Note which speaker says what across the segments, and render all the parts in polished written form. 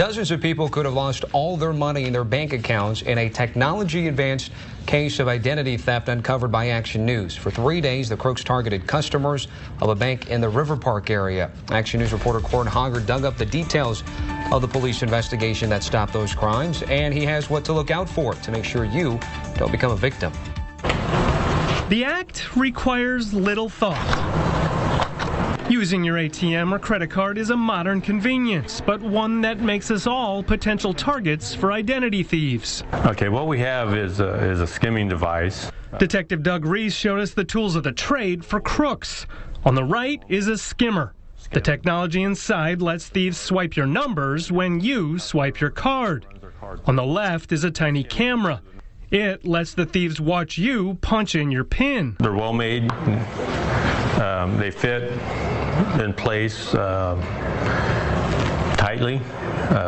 Speaker 1: Dozens of people could have lost all their money in their bank accounts in a technology-advanced case of identity theft uncovered by Action News. For 3 days, the crooks targeted customers of a bank in the River Park area. Action News reporter Corin Hoggard dug up the details of the police investigation that stopped those crimes, and he has what to look out for to make sure you don't become a victim.
Speaker 2: The act requires little thought. Using your ATM or credit card is a modern convenience, but one that makes us all potential targets for identity thieves.
Speaker 3: Okay, what we have is a skimming device.
Speaker 2: Detective Doug Reese showed us the tools of the trade for crooks. On the right is a skimmer. The technology inside lets thieves swipe your numbers when you swipe your card. On the left is a tiny camera. It lets the thieves watch you punch in your PIN.
Speaker 3: They're well made. They fit in place tightly,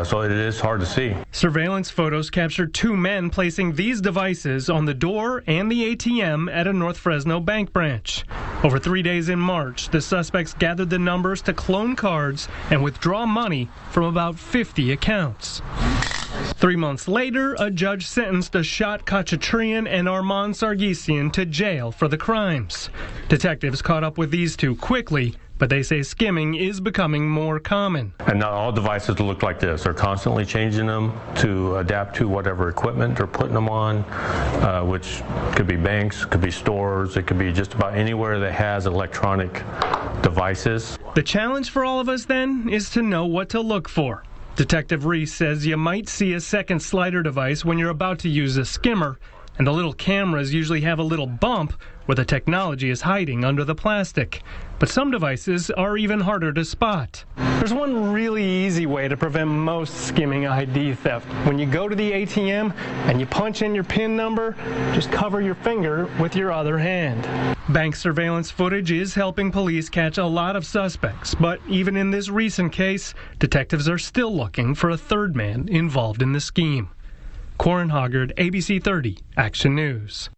Speaker 3: so it is hard to see.
Speaker 2: Surveillance photos captured 2 men placing these devices on the door and the ATM at a North Fresno bank branch. Over 3 days in March, the suspects gathered the numbers to clone cards and withdraw money from about 50 accounts. 3 months later, a judge sentenced Ashot Khachaturian and Armand Sargsyan to jail for the crimes. Detectives caught up with these two quickly, but they say skimming is becoming more common.
Speaker 3: And not all devices look like this. They're constantly changing them to adapt to whatever equipment they're putting them on, which could be banks, could be stores, it could be just about anywhere that has electronic devices.
Speaker 2: The challenge for all of us then is to know what to look for. Detective Reese says you might see a second slider device when you're about to use a skimmer, and the little cameras usually have a little bump where the technology is hiding under the plastic. But some devices are even harder to spot. There's one really easy way to prevent most skimming ID theft. When you go to the ATM and you punch in your PIN number, just cover your finger with your other hand. Bank surveillance footage is helping police catch a lot of suspects, but even in this recent case, detectives are still looking for a third man involved in the scheme. Corin Hoggard, ABC 30, Action News.